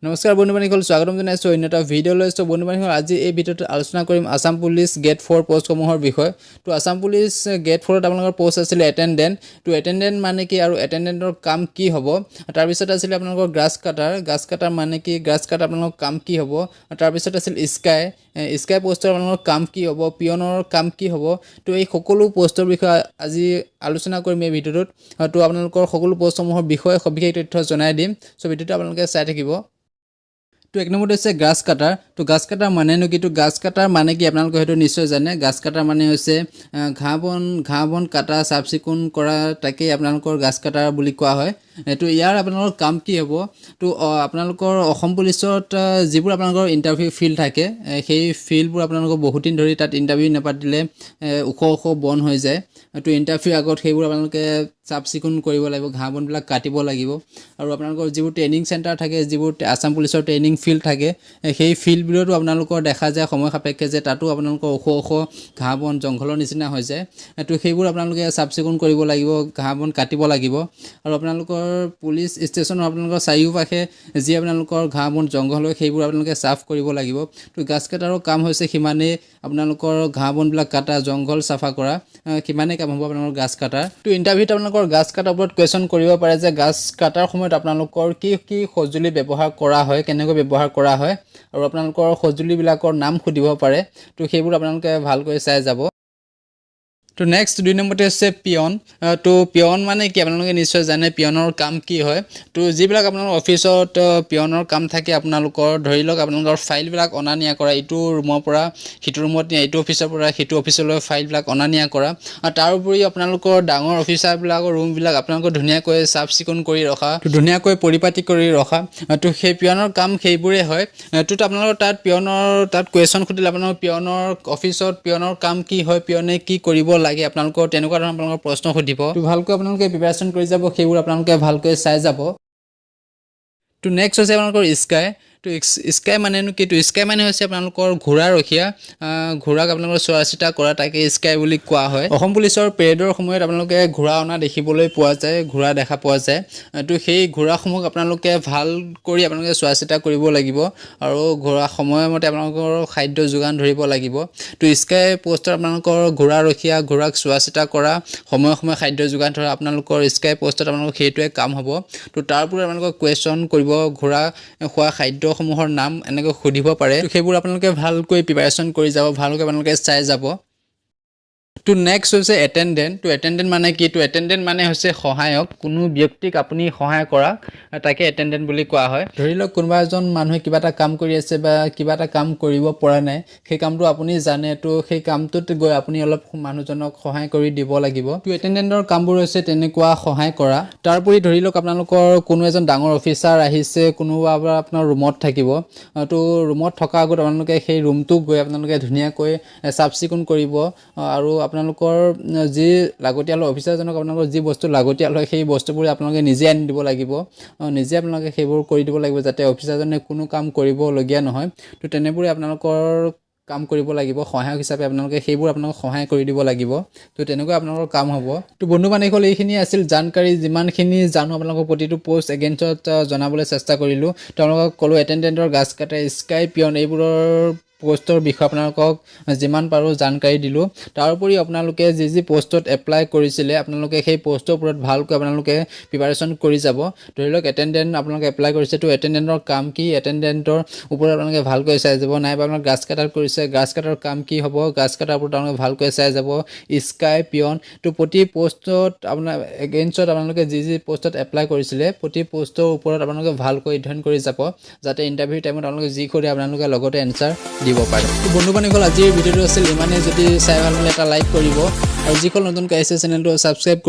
নমস্কাৰ বন্ধু বান্ধৱীসকল, স্বাগতম জনাইছোঁ অন্য এটা ভিডিঅ' লৈছোঁ। বন্ধু বান্ধৱীসকল, আজি এই ভিডিঅ'টোত আলোচনা কৰিম আছাম পুলিচ গেট 4 পোষ্টসমূহৰ বিষয়ে। তো আছাম পুলিচ গেট 4ত আপোনালোকৰ পোষ্ট আছিলে এটেণ্ডেণ্ট। তো এটেণ্ডেণ্ট মানে কি আৰু এটেণ্ডেণ্টৰ কাম কি হ'ব? তাৰপিছত আছিলে আপোনালোকৰ গ্ৰাছ কাটাৰ মানে কি, গ্ৰাছ কাটাৰ আপোনালোকৰ কাম কি হ'ব? তাৰপিছত আছিল স্কাই পোষ্টৰ আপোনালোকৰ কাম কি হ'ব? পিয়নৰ কাম কি হ'ব? তো এই সকলো পোষ্টৰ বিষয়ে আজি আলোচনা কৰিম এই ভিডিঅ'টোত। তো আপোনালোকৰ সকলো পোষ্টসমূহৰ বিষয়ে সবিশেষ তথ্য জনাই দিম। চ' ভিডিঅ'টো আপোনালোকে চাই থাকিব। তো এক নম্বৰতে হৈছে গ্ৰাছ কাটাৰ। তো গ্ৰাছ কাটাৰ মানেনো কি? তো গ্ৰাছ কাটাৰ মানে কি আপোনালোকে হয়তো নিশ্চয় জানে। গ্ৰাছ কাটাৰ মানে হৈছে ঘাঁহ বন কাটা, চাফ চিকুণ কৰা, তাকেই আপোনালোকৰ গ্ৰাছ কাটাৰ বুলি কোৱা হয়। তো ইয়াৰ আপোনালোকৰ কাম কি হ'ব? তো আপোনালোকৰ অসম পুলিচত যিবোৰ আপোনালোকৰ ইণ্টাৰভিউ ফিল্ড থাকে, সেই ফিল্ডবোৰ আপোনালোকৰ বহুত দিন ধৰি তাত ইণ্টাৰভিউ নাপাতিলে ওখ বন হৈ যায়। তো ইণ্টাৰভিউ আগত সেইবোৰ আপোনালোকে চাফ চিকুণ কৰিব লাগিব, ঘাঁহ বনবিলাক কাটিব লাগিব। আৰু আপোনালোকৰ যিবোৰ ট্ৰেইনিং চেণ্টাৰ থাকে, যিবোৰ আছাম পুলিচৰ ট্ৰেইনিং ফিল্ড থাকে, সেই ফিল্ডবোৰতো আপোনালোকৰ দেখা যায় সময় সাপেক্ষে যে তাতো আপোনালোকৰ ওখ ঘাঁহ বন জংঘলৰ নিচিনা হৈ যায়। তো সেইবোৰ আপোনালোকে চাফ চিকুণ কৰিব লাগিব, ঘাঁহ বন কাটিব লাগিব। আৰু আপোনালোকৰ পুলিচ ষ্টেচনৰ আপোনালোকৰ চাৰিওপাশে যি আপোনালোকৰ ঘাঁহ বন জংঘল হয় সেইবোৰ আপোনালোকে চাফ কৰিব লাগিব। তো গ্ৰাছ কাটাৰৰ কাম হৈছে সিমানেই, আপোনালোকৰ ঘাঁহ বনবিলাক কাটা, জংঘল চাফা কৰা, সিমানেই কাম হ'ব আপোনালোকৰ গ্ৰাছ কাটাৰ। তো ইণ্টাৰভিউত আপোনালোকৰ গ্ৰাছ কাটাৰ ওপৰত কুৱেশ্যন কৰিব পাৰে যে গ্ৰাছ কাটাৰ সময়ত আপোনালোকৰ কি সঁজুলি ব্যৱহাৰ কৰা হয়, কেনেকৈ ব্যৱহাৰ কৰা হয়, আৰু আপোনালোকৰ সঁজুলিবিলাকৰ নাম সুধিব পাৰে। তো সেইবোৰ আপোনালোকে ভালকৈ চাই যাব। তো নেক্সট 2 নম্বৰতে হৈছে পিয়ন। তো পিয়ন মানে কি আপোনালোকে নিশ্চয় জানে পিয়নৰ কাম কি হয়। তো যিবিলাক আপোনালোকৰ অফিচত পিয়নৰ কাম থাকে, আপোনালোকৰ ধৰি লওক আপোনালোকৰ ফাইলবিলাক অনা নিয়া কৰা, ইটো ৰুমৰ পৰা সিটো ৰুমত নিয়া, ইটো অফিচৰ পৰা সিটো অফিচলৈ ফাইলবিলাক অনা নিয়া কৰা। আৰু তাৰ উপৰি আপোনালোকৰ ডাঙৰ অফিচাৰবিলাকৰ ৰুমবিলাক আপোনালোকৰ ধুনীয়াকৈ চাফ চিকুণ কৰি ৰখা, ধুনীয়াকৈ পৰিপাতি কৰি ৰখা। তো সেই পিয়নৰ কাম সেইবোৰেই হয়। তো আপোনালোকৰ তাত কুৱেশ্যন সুধিলে আপোনালোকৰ পিয়নৰ অফিচত পিয়নৰ কাম কি হয়, পিয়নে কি কৰিব লাগে, আপোনালোকৰ তেনেকুৱা ধৰণৰ আপোনালোকৰ প্ৰশ্ন সুধিব। তো ভালকৈ আপোনালোকে প্ৰিপাৰেশ্যন কৰি যাব, সেইবোৰ আপোনালোকে ভালকৈ চাই যাব। তো নেক্সট হৈছে আপোনালোকৰ স্কাই। তো স্কাই মানেনো কি? তো স্কাই মানে হৈছে আপোনালোকৰ ঘোঁৰা ৰখীয়া, ঘোঁৰাক আপোনালোকৰ চোৱা চিতা কৰা, তাকে স্কাই বুলি কোৱা হয়। অসম পুলিচৰ পেৰেডৰ সময়ত আপোনালোকে ঘোঁৰা অনা দেখিবলৈ পোৱা যায়, ঘোঁৰা দেখা পোৱা যায়। তো সেই ঘোঁৰাসমূহক আপোনালোকে ভাল কৰি আপোনালোকে চোৱা চিতা কৰিব লাগিব, আৰু ঘোঁৰা সময়মতে আপোনালোকৰ খাদ্য যোগান ধৰিব লাগিব। তো স্কাই পোষ্টত আপোনালোকৰ ঘোঁৰা ৰখীয়া, ঘোঁৰাক চোৱা চিতা কৰা, সময়ে খাদ্য যোগান ধৰা, আপোনালোকৰ স্কাই পোষ্টত আপোনালোকৰ সেইটোৱে কাম হ'ব। তো তাৰ উপৰি আপোনালোকক কুৱেশ্যন কৰিব, ঘোঁৰা খোৱা খাদ্যসমূহৰ নাম এনেকৈ সুধিব পাৰে। তো সেইবোৰ আপোনালোকে ভালকৈ প্ৰিপাৰেশ্যন কৰি যাব, ভালকৈ আপোনালোকে চাই যাব। তো নেক্সট হৈছে এটেণ্ডেণ্ট। তো এটেণ্ডেণ্ট মানে কি? তো এটেণ্ডেণ্ট মানে হৈছে সহায়ক, কোনো ব্যক্তিক আপুনি সহায় কৰা, তাকে এটেণ্ডেণ্ট বুলি কোৱা হয়। ধৰি লওক কোনোবা এজন মানুহে কিবা এটা কাম কৰি আছে বা কিবা এটা কাম কৰিব পৰা নাই, সেই কামটো আপুনি জানে। তো সেই কামটোত গৈ আপুনি অলপ মানুহজনক সহায় কৰি দিব লাগিব। তো এটেণ্ডেণ্টৰ কামবোৰ হৈছে তেনেকুৱা সহায় কৰা। তাৰোপৰি ধৰি লওক আপোনালোকৰ কোনো এজন ডাঙৰ অফিচাৰ আহিছে, কোনোবা আপোনাৰ ৰুমত থাকিব। তো ৰুমত থকাৰ আগত আপোনালোকে সেই ৰুমটোক গৈ আপোনালোকে ধুনীয়াকৈ চাফ চিকুণ কৰিব, আৰু আপোনালোকৰ যি লাগতিয়াল অফিচাৰজনক আপোনালোকৰ যি বস্তু লাগতিয়াল হয় সেই বস্তুবোৰ আপোনালোকে নিজে আনি দিব লাগিব, নিজে আপোনালোকে সেইবোৰ কৰি দিব লাগিব, যাতে অফিচাৰজনে কোনো কাম কৰিবলগীয়া নহয়। তো তেনেবোৰে আপোনালোকৰ কাম কৰিব লাগিব, সহায়ক হিচাপে আপোনালোকে সেইবোৰ আপোনালোকক সহায় কৰি দিব লাগিব। তো তেনেকুৱা আপোনালোকৰ কাম হ'ব। তো বন্ধু বান্ধৱীসকল, এইখিনি আছিল জানকাৰী। যিমানখিনি জানো আপোনালোকৰ প্ৰতিটো পোষ্ট এগেইনষ্টত জনাবলৈ চেষ্টা কৰিলোঁ। তেওঁলোকক ক'লোঁ এটেণ্ডেণ্টৰ, গ্ৰাছ কাটাৰ, স্কাই, পিয়ন এইবোৰৰ পোষ্টৰ বিষয়ে আপোনালোকক যিমান পাৰোঁ জানকাৰী দিলোঁ। তাৰোপৰি আপোনালোকে যি পোষ্টত এপ্লাই কৰিছিলে, আপোনালোকে সেই পোষ্টৰ ওপৰত ভালকৈ আপোনালোকে প্ৰিপাৰেশ্যন কৰি যাব। ধৰি লওক এটেণ্ডেণ্ট আপোনালোকে এপ্লাই কৰিছে, তো এটেণ্ডেণ্টৰ কাম কি, এটেণ্ডেণ্টৰ ওপৰত আপোনালোকে ভালকৈ চাই যাব। নাইবা আপোনালোকে গ্ৰাছ কাটাৰ কৰিছে, গ্ৰাছ কাটাৰ কাম কি হ'ব, গ্ৰাছ কাটাৰ ওপৰত আপোনালোকে ভালকৈ চাই যাব। স্কাই, পিয়ন, তো প্ৰতি পোষ্টত আপোনাৰ এগেইনষ্টত আপোনালোকে যি পোষ্টত এপ্লাই কৰিছিলে, প্ৰতি পোষ্টৰ ওপৰত আপোনালোকে ভালকৈ অধ্যয়ন কৰি যাব, যাতে ইণ্টাৰভিউ টাইমত আপোনালোকে যি কৰে আপোনালোকে লগতে এনচাৰ দিব পাৰে। তো বন্ধু বান্ধৱীসকল, আজিৰ ভিডিঅ'টো আছিল ইমানেই। যদি চাই ভাল লাগিলে এটা লাইক কৰিব, আৰু যিসকল নতুনকৈ আহিছে চেনেলটো ছাবস্ক্ৰাইব কৰি